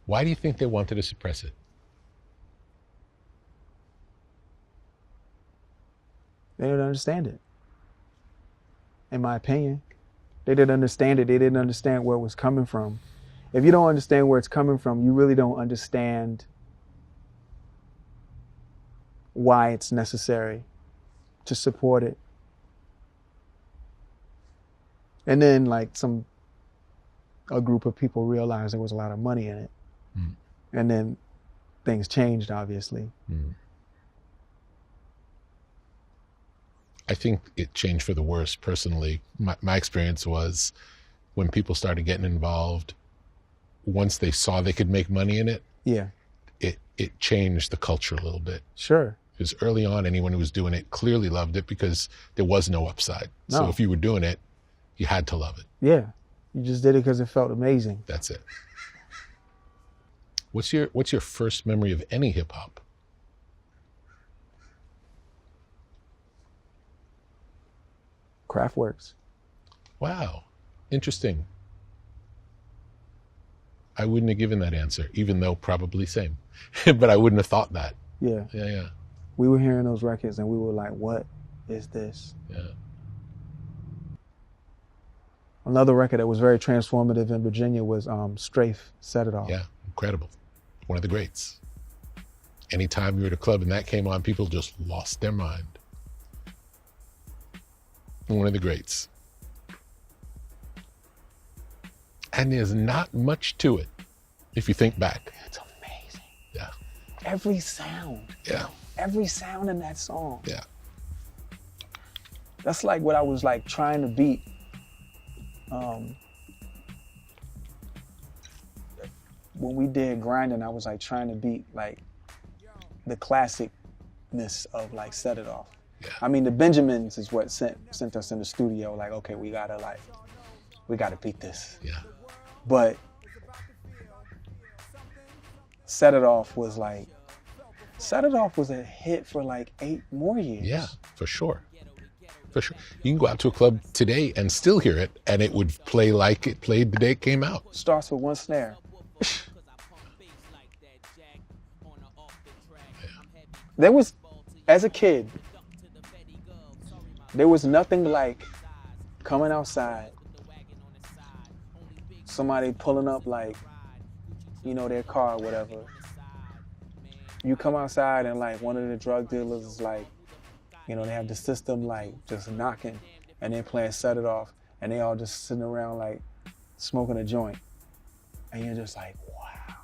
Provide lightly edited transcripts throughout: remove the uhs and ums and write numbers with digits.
Why do you think they wanted to suppress it? They didn't understand it. In my opinion, they didn't understand it. They didn't understand where it was coming from. If you don't understand where it's coming from, you really don't understand why it's necessary to support it. And then like a group of people realized there was a lot of money in it. Mm. And then things changed, obviously. Mm. I think it changed for the worse, personally. My experience was when people started getting involved, once they saw they could make money in it, yeah, it changed the culture a little bit. Sure. Because early on, anyone who was doing it clearly loved it because there was no upside. No. So if you were doing it, you had to love it. Yeah. You just did it because it felt amazing. That's it. What's your first memory of any hip hop? Kraftwerks. Wow. Interesting. I wouldn't have given that answer, even though probably same. But I wouldn't have thought that. Yeah. Yeah. We were hearing those records and we were like, what is this? Yeah. Another record that was very transformative in Virginia was Strafe, Set It Off. Yeah, incredible. One of the greats. Anytime you were at a club and that came on, people just lost their mind. One of the greats. And there's not much to it, if you think back. It's amazing. Yeah. Every sound. Yeah. Every sound in that song. Yeah. That's like what I was like trying to beat. When we did Grinding, I was like trying to beat like the classicness of like Set It Off. Yeah. I mean, the Benjamins is what sent us in the studio. Like, okay, we gotta beat this. Yeah. But Set It Off was a hit for like 8 more years. Yeah, for sure. For sure. You can go out to a club today and still hear it, and it would play like it played the day it came out. Starts with one snare. There was, as a kid, there was nothing like coming outside, somebody pulling up like, their car or whatever. You come outside and like one of the drug dealers is like, they have the system like just knocking and then playing Set It Off and they all just sitting around like smoking a joint. And you're just like, wow,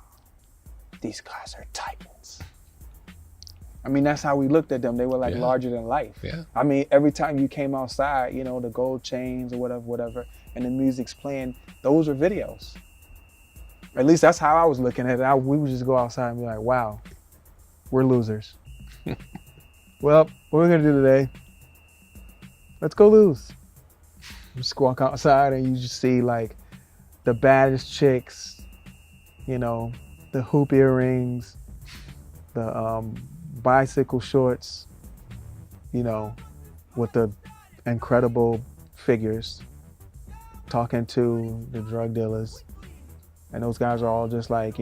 these guys are titans. I mean, that's how we looked at them. They were like larger than life. Yeah. I mean, every time you came outside, the gold chains or whatever, and the music's playing, those were videos. At least that's how I was looking at it. We would just go outside and be like, wow, we're losers. Well, what we're gonna do today, let's go lose. Just walk outside and you just see like the baddest chicks, the hoop earrings, the bicycle shorts, with the incredible figures, talking to the drug dealers. And those guys are all just like,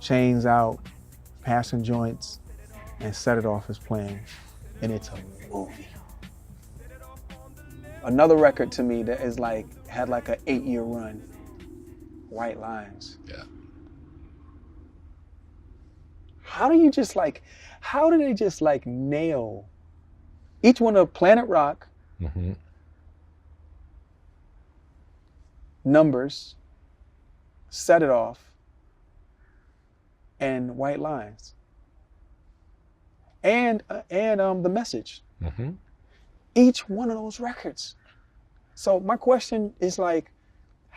chains out, passing joints, and Set It Off is playing. And it's a movie. Another record to me that is like, had like an 8-year run, White Lines. Yeah. How do they just like nail each one of Planet Rock, mm-hmm. Numbers, Set It Off, and White Lines, and The Message. Mm-hmm. Each one of those records. So my question is like,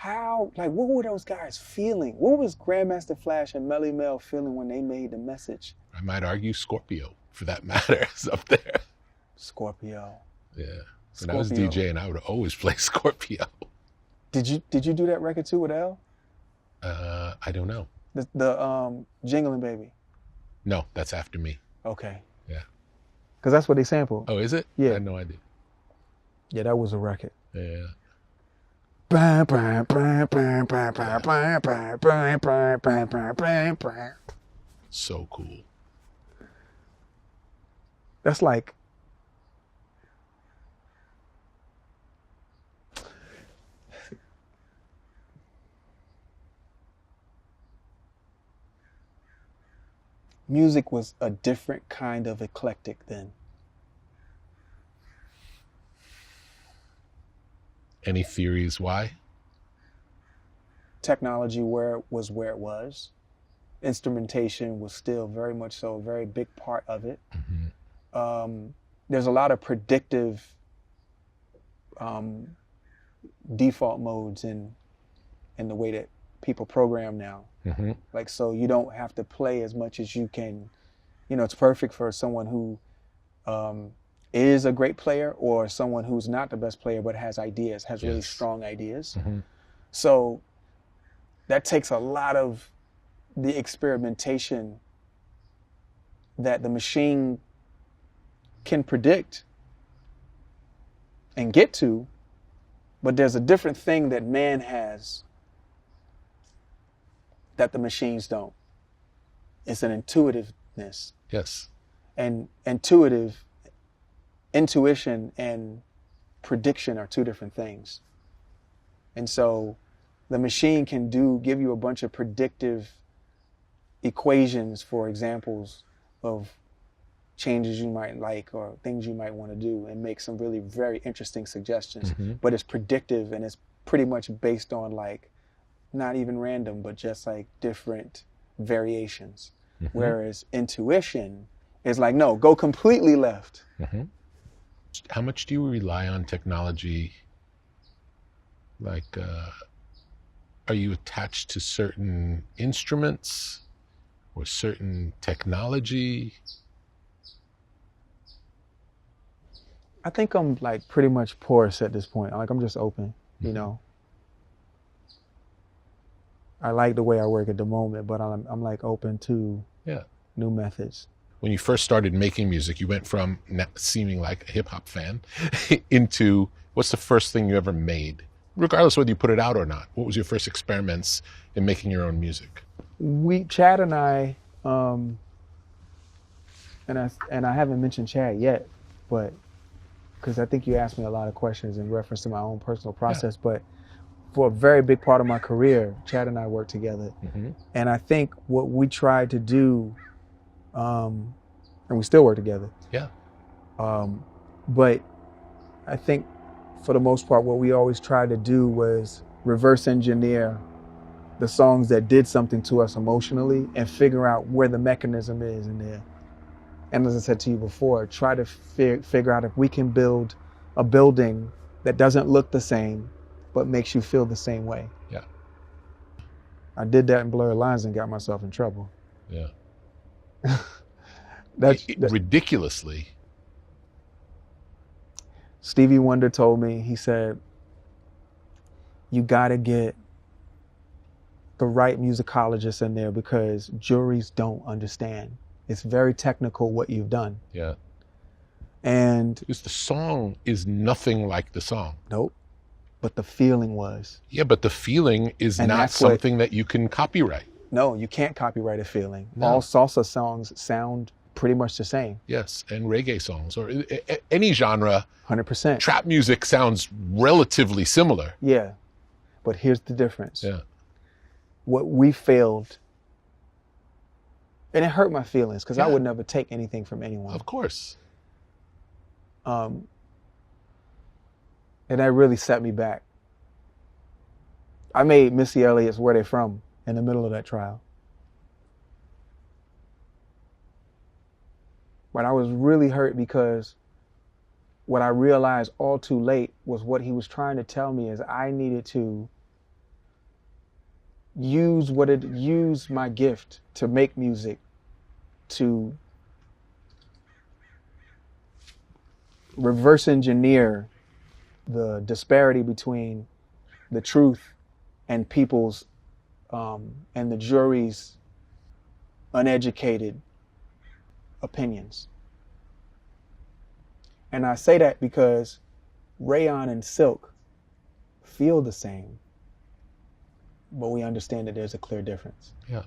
what were those guys feeling? What was Grandmaster Flash and Melly Mel feeling when they made The Message? I might argue Scorpio, for that matter, is up there. Scorpio. Yeah. When I was DJing, I would always play Scorpio. Did you do that record too with L? I don't know. The Jingling Baby. No, that's after me. Okay. Yeah. Because that's what they sampled. Oh, is it? Yeah. I had no idea. Yeah, that was a record. Yeah. So cool. That's like, music was a different kind of eclectic then. Any theories why? Technology where it was. Instrumentation was still very much so a very big part of it. Mm-hmm. There's a lot of predictive default modes in the way that people program now. Mm-hmm. Like, so you don't have to play as much as you can. You know, it's perfect for someone who is a great player or someone who's not the best player but has ideas, has really strong ideas. Mm-hmm. So that takes a lot of the experimentation that the machine can predict and get to, but there's a different thing that man has that the machines don't. It's an intuitiveness. Yes. And intuition and prediction are two different things. And so the machine can give you a bunch of predictive equations for examples of changes you might like or things you might want to do and make some really very interesting suggestions. Mm-hmm. But it's predictive and it's pretty much based on like not even random, but just like different variations. Mm-hmm. Whereas intuition is like, no, go completely left. Mm-hmm. How much do you rely on technology? Like, are you attached to certain instruments or certain technology? I think I'm like pretty much porous at this point. Like I'm just open, mm-hmm. you know. I like the way I work at the moment, but I'm like open to new methods. When you first started making music, you went from seeming like a hip hop fan into what's the first thing you ever made? Regardless of whether you put it out or not, what was your first experiments in making your own music? Chad and I, and I haven't mentioned Chad yet, but because I think you asked me a lot of questions in reference to my own personal process, but for a very big part of my career, Chad and I worked together. Mm-hmm. And I think what we tried to do, and we still work together. Yeah. But I think for the most part, what we always tried to do was reverse engineer the songs that did something to us emotionally and figure out where the mechanism is in there. And as I said to you before, try to figure out if we can build a building that doesn't look the same, but makes you feel the same way. Yeah. I did that in Blurred Lines and got myself in trouble. Yeah. That's ridiculously. Stevie Wonder told me, he said, you gotta get the right musicologist in there because juries don't understand. It's very technical what you've done. Yeah. And because the song is nothing like the song. Nope. But the feeling was. Yeah, but the feeling is not something that you can copyright. No, you can't copyright a feeling. No. All salsa songs sound pretty much the same. Yes, and reggae songs or any genre. 100%. Trap music sounds relatively similar. Yeah, but here's the difference. Yeah. What we failed, and it hurt my feelings because I would never take anything from anyone. Of course. And that really set me back. I made Missy Elliott's Where They From in the middle of that trial. But I was really hurt because what I realized all too late was what he was trying to tell me is I needed to use my gift to make music to reverse engineer the disparity between the truth and people's and the jury's uneducated opinions. And I say that because Rayon and Silk feel the same, but we understand that there's a clear difference. Yeah.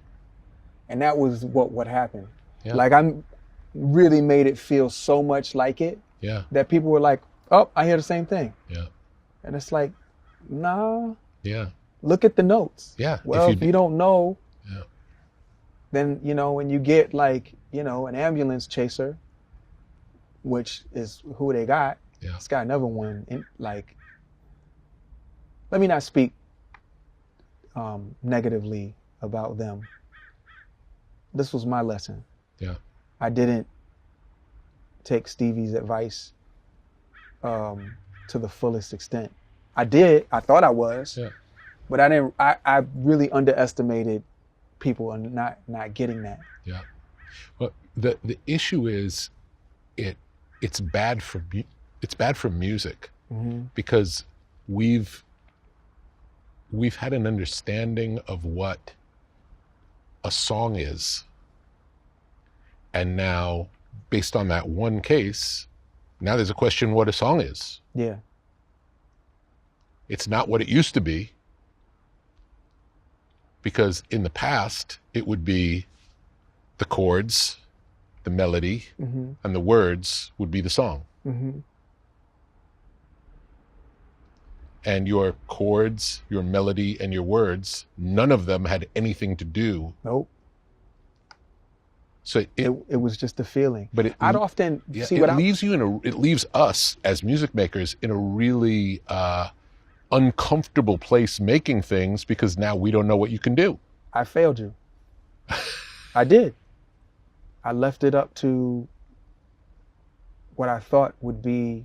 And that was what happened. Yeah. Like I really made it feel so much like it Yeah. that people were like, oh, I hear the same thing. Yeah. And it's like, nah, Yeah. look at the notes. Yeah. Well, if you don't know, Yeah. then, you know, when you get like, you know, an ambulance chaser, which is who they got, Yeah. this guy never won. Like, let me not speak negatively about them. This was my lesson. Yeah. I didn't take Stevie's advice to the fullest extent. I did. I thought I was. Yeah. But I didn't. I really underestimated people and not getting that. Yeah. Well, the issue is, it's bad for music because we've had an understanding of what a song is, and now based on that one case, now there's a question what a song is. Yeah. It's not what it used to be, because in the past it would be the chords, the melody, and the words would be the song. And your chords, your melody, and your words, none of them had anything to do. Nope. So It was just a feeling. But I'd often see it leaves us as music makers in a really uncomfortable place making things, because now we don't know what you can do. I failed you. I did. I left it up to what I thought would be,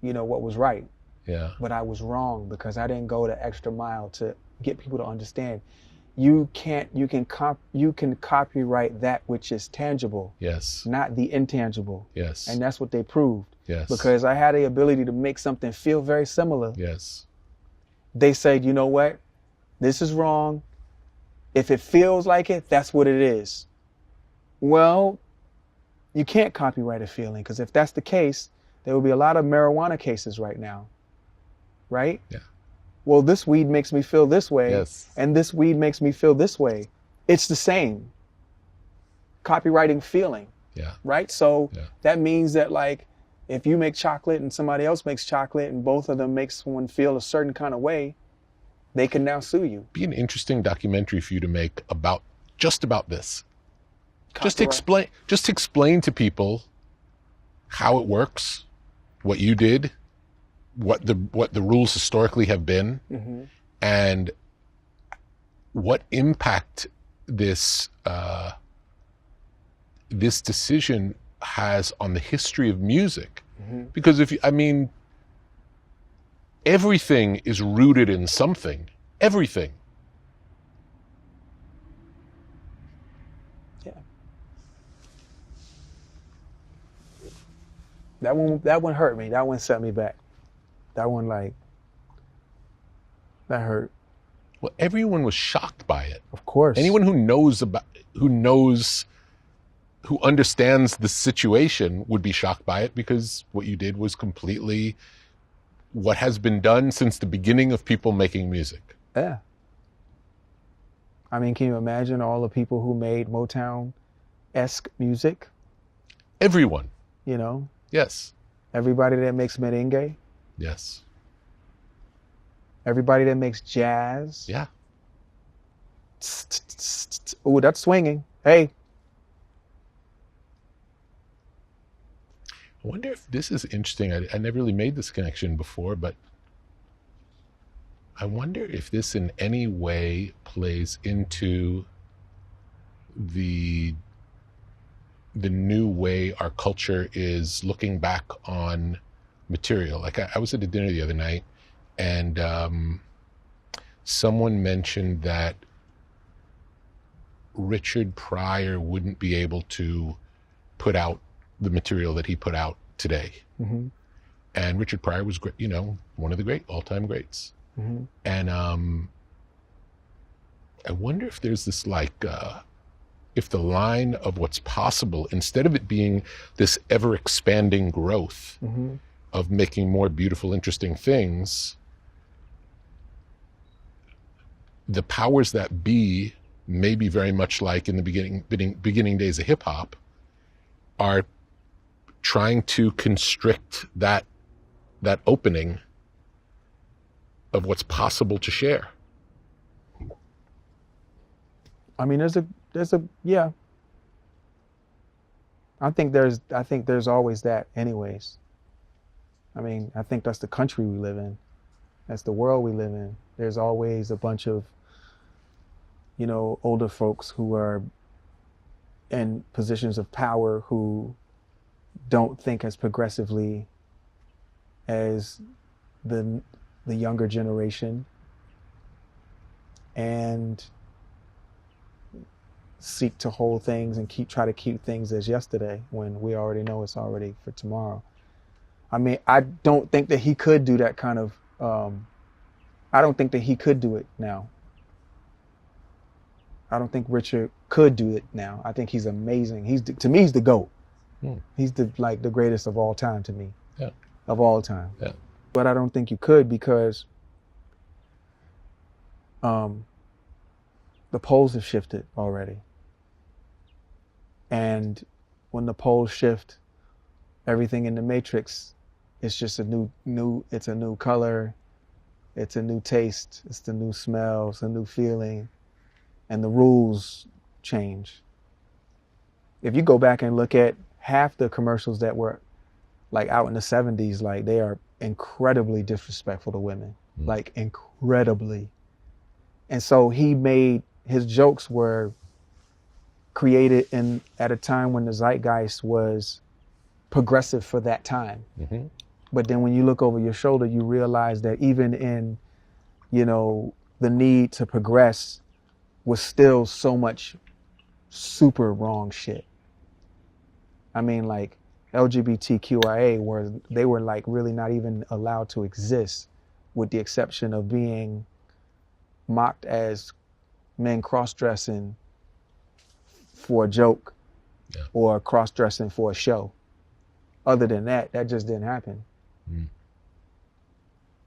you know, what was right. Yeah. But I was wrong because I didn't go the extra mile to get people to understand. You can copyright that which is tangible. Yes. Not the intangible. Yes. And that's what they proved. Yes. Because I had the ability to make something feel very similar. Yes. They said, you know what? This is wrong. If it feels like it, that's what it is. Well, you can't copyright a feeling, because if that's the case, there will be a lot of marijuana cases right now. Right? Yeah. Well, this weed makes me feel this way. Yes. And this weed makes me feel this way. It's the same. Copywriting feeling. Yeah. Right? So Yeah. that means that, like, if you make chocolate and somebody else makes chocolate and both of them make someone feel a certain kind of way, they can now sue you. Be an interesting documentary for you to make about this. Copyright. Just explain to people how it works, what you did, what the rules historically have been, and what impact this decision has on the history of music. Because everything is rooted in something. Everything. Yeah. That one hurt me. That one set me back. That one, like, that hurt. Well, everyone was shocked by it. Of course. Anyone who understands the situation would be shocked by it, because what you did was completely what has been done since the beginning of people making music. Yeah. I mean, can you imagine all the people who made Motown-esque music? Everyone. You know? Yes. Everybody that makes merengue. Yes. Everybody that makes jazz. Yeah. Ooh, that's swinging. Hey. I wonder if this is interesting. I never really made this connection before, but I wonder if this in any way plays into the new way our culture is looking back on material. Like I was at a dinner the other night, and someone mentioned that Richard Pryor wouldn't be able to put out the material that he put out today. And Richard Pryor was great, you know, one of the great all-time greats. And I wonder if there's this, like, if the line of what's possible, instead of it being this ever-expanding growth of making more beautiful, interesting things, the powers that be, maybe very much like in the beginning days of hip hop, are trying to constrict that opening of what's possible to share. I mean, there's a yeah. I think there's always that anyways. I mean, I think that's the country we live in. That's the world we live in. There's always a bunch of, older folks who are in positions of power who don't think as progressively as the younger generation, and seek to hold things and try to keep things as yesterday when we already know it's already for tomorrow. I mean, I don't think that he could do that kind of, I don't think that he could do it now. I don't think Richard could do it now. I think he's amazing. To me, he's the GOAT. He's the greatest of all time to me. Yeah. Of all time. Yeah. But I don't think you could because the poles have shifted already. And when the poles shift, everything in the matrix is just it's a new color, it's a new taste, it's the new smell, it's a new feeling, and the rules change. If you go back and look at half the commercials that were like out in the 70s, like they are incredibly disrespectful to women, like incredibly. And so his jokes were created at a time when the zeitgeist was progressive for that time. Mm-hmm. But then when you look over your shoulder, you realize that even in, the need to progress was still so much super wrong shit. I mean, like LGBTQIA they were like really not even allowed to exist, with the exception of being mocked as men cross-dressing for a joke, or cross-dressing for a show. Other than that just didn't happen.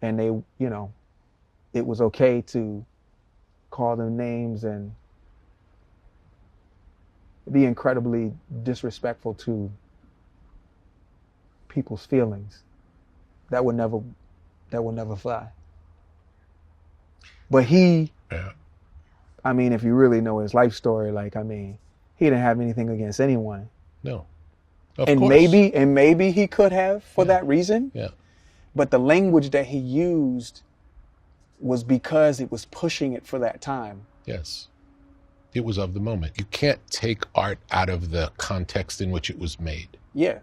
And they, it was okay to call them names and be incredibly disrespectful to people's feelings. That would never fly. But I mean, if you really know his life story, he didn't have anything against anyone. No. And maybe he could have for that reason. Yeah. But the language that he used was because it was pushing it for that time. Yes. It was of the moment. You can't take art out of the context in which it was made. Yeah.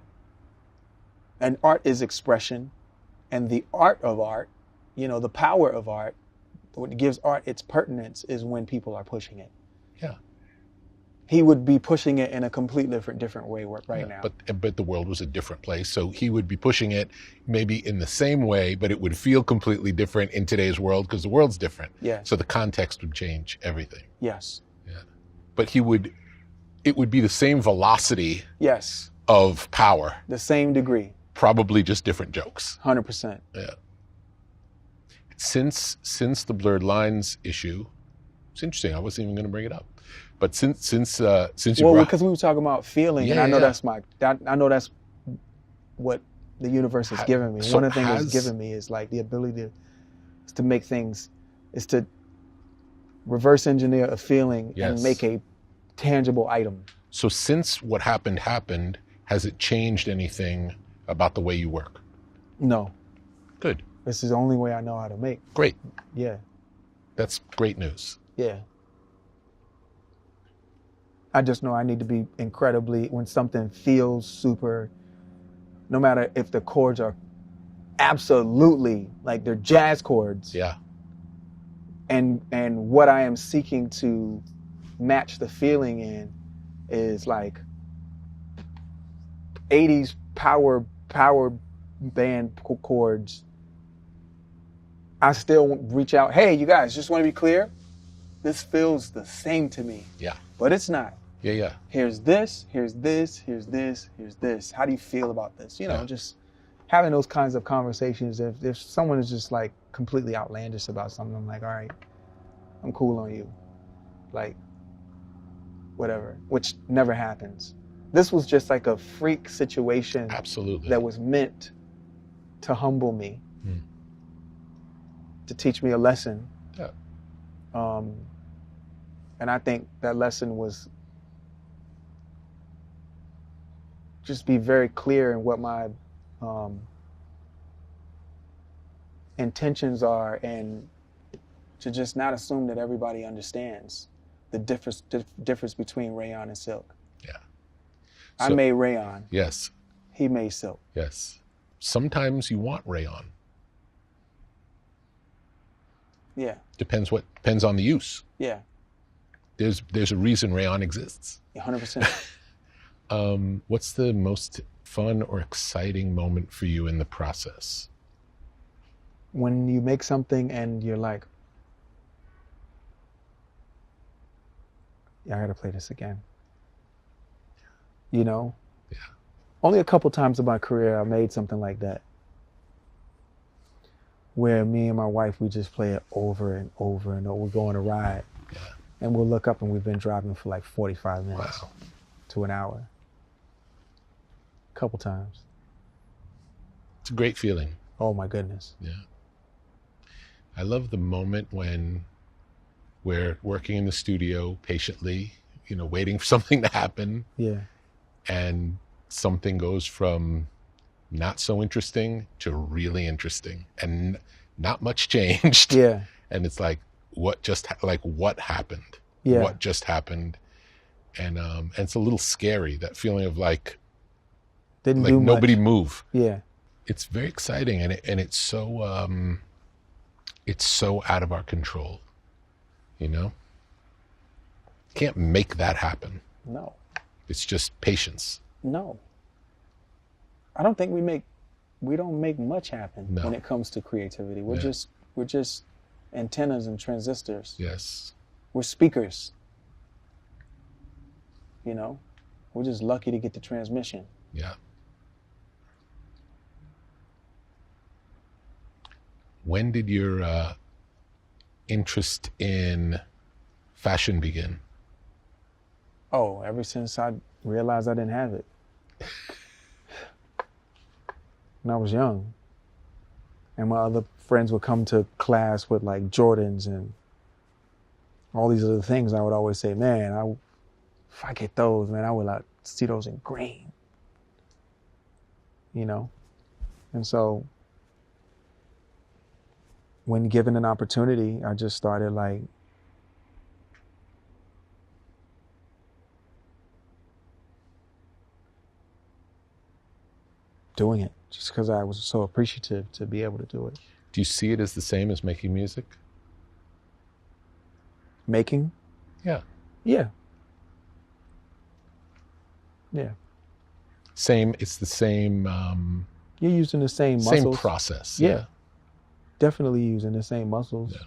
And art is expression. And the art of art, the power of art, what gives art its pertinence is when people are pushing it. Yeah. He would be pushing it in a completely different way right now. But the world was a different place. So he would be pushing it maybe in the same way, but it would feel completely different in today's world because the world's different. Yeah. So the context would change everything. Yes. Yeah. But it would be the same velocity. Yes. Of power. The same degree. Probably just different jokes. 100%. Yeah. Since the blurred lines issue, it's interesting. I wasn't even going to bring it up. But since you because we were talking about feeling, and I know that's what the universe has given me. So one of the things it's given me is like the ability to make things, is to reverse engineer a feeling and make a tangible item. So since what happened, has it changed anything about the way you work? No. Good. This is the only way I know how to make. Great. Yeah. That's great news. Yeah. I just know I need to be incredibly, when something feels super, no matter if the chords are absolutely, like they're jazz chords. Yeah. And what I am seeking to match the feeling in is like 80s power band chords. I still reach out, hey, you guys, just want to be clear, this feels the same to me. Yeah. But it's not. Yeah. Here's this, here's this, here's this, here's this. How do you feel about this? Just having those kinds of conversations. If someone is just like completely outlandish about something, I'm like, all right, I'm cool on you. Like, whatever, which never happens. This was just like a freak situation. Absolutely. That was meant to humble me, to teach me a lesson. Yeah. And I think that lesson was just be very clear in what my intentions are, and to just not assume that everybody understands the difference between rayon and silk. Yeah. I made rayon. Yes. He made silk. Yes. Sometimes you want rayon. Yeah. Depends on the use. Yeah. There's a reason rayon exists. 100%. What's the most fun or exciting moment for you in the process? When you make something and you're like, yeah, I gotta play this again. You know? Yeah. Only a couple times in my career I made something like that, where me and my wife, we just play it over and over and over. We go on a ride, and we'll look up and we've been driving for like 45 minutes to an hour. A couple times. It's a great feeling. Oh my goodness. Yeah. I love the moment when we're working in the studio patiently, waiting for something to happen. Yeah. And something goes from not so interesting to really interesting, and not much changed. Yeah. And it's like, what happened? Yeah. What just happened? And it's a little scary, that feeling of like Didn't do much. Nobody move. Yeah. It's very exciting, and it's so out of our control. Can't make that happen. No. It's just patience. No. I don't think we don't make much happen when it comes to creativity. We're just antennas and transistors. Yes. We're speakers. We're just lucky to get the transmission. Yeah. When did your interest in fashion begin? Oh, ever since I realized I didn't have it. When I was young. And my other friends would come to class with like Jordans and all these other things. I would always say, man, if I get those, man, I would like see those in green. And so when given an opportunity, I just started like doing it, just because I was so appreciative to be able to do it. Do you see it as the same as making music? Making? Yeah. Yeah. Yeah. It's the same. You're using the same muscles. Same process. Yeah. Definitely using the same muscles. Yeah.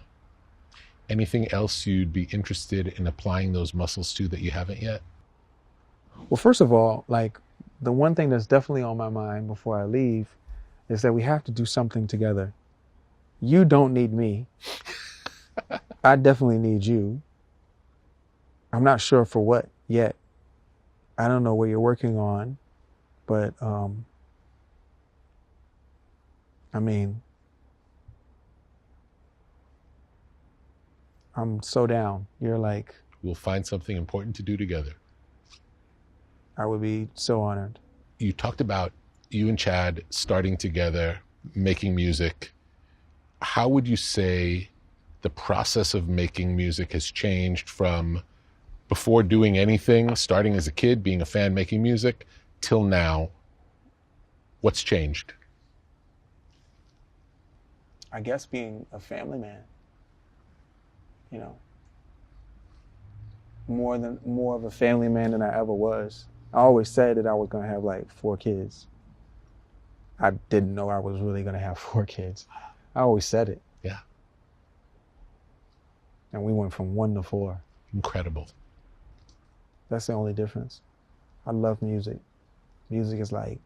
Anything else you'd be interested in applying those muscles to that you haven't yet? Well, first of all, like the one thing that's definitely on my mind before I leave is that we have to do something together. You don't need me. I definitely need you. I'm not sure for what yet. I don't know what you're working on, but I'm so down. You're like... We'll find something important to do together. I would be so honored. You talked about you and Chad starting together, making music. How would you say the process of making music has changed from before doing anything, starting as a kid, being a fan, making music, till now? What's changed? I guess being a family man. More of a family man than I ever was. I always said that I was going to have like 4 kids. I didn't know I was really going to have 4 kids. I always said it. Yeah. And we went from 1 to 4. Incredible. That's the only difference. I love music. Music is the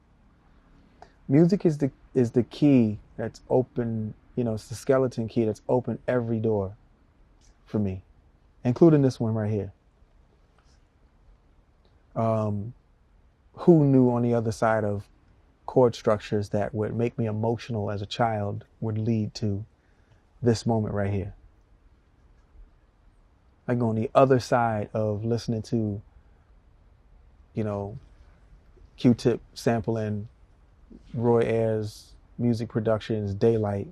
key that's open, it's the skeleton key that's opened every door. for me, including this one right here. Who knew on the other side of chord structures that would make me emotional as a child would lead to this moment right here? Like on the other side of listening to, you know, Q-Tip sampling Roy Ayers' Music Productions' Daylight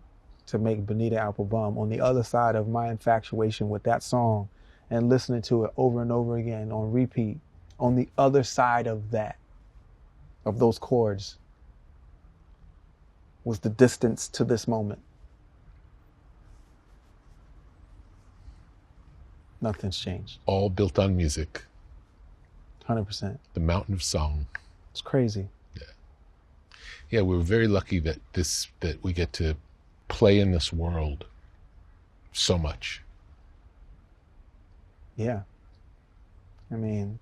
to make Bonita Applebum, on the other side of my infatuation with that song and listening to it over and over again on repeat, on the other side of that, of those chords, was the distance to this moment. Nothing's changed. All built on music. 100%. The mountain of song. It's crazy. Yeah, we're very lucky that we get to play in this world so much. Yeah. I mean,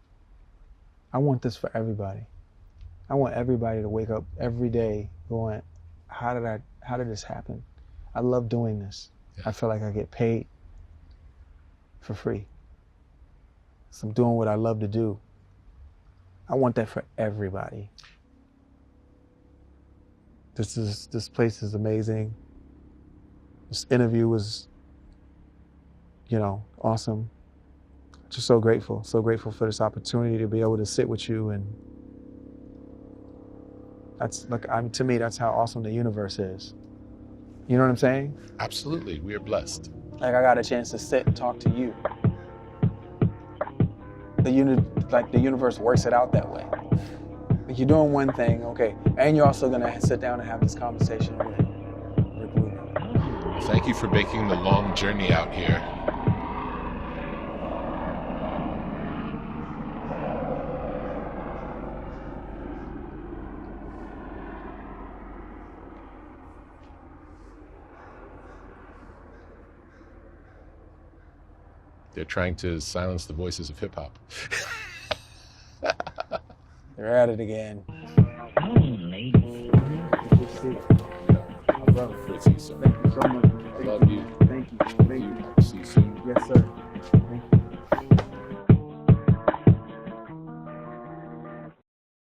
I want this for everybody. I want everybody to wake up every day going, how did this happen? I love doing this. Yeah. I feel like I get paid for free. So I'm doing what I love to do. I want that for everybody. This place is amazing. This interview was, awesome. Just so grateful for this opportunity to be able to sit with you, and to me, that's how awesome the universe is. You know what I'm saying? Absolutely, we are blessed. Like I got a chance to sit and talk to you. The universe works it out that way. Like you're doing one thing, okay, and you're also gonna sit down and have this conversation with Rick Rubin. Thank you for making the long journey out here. They're trying to silence the voices of hip hop. They're at it again. Good to see you. Thank you so much.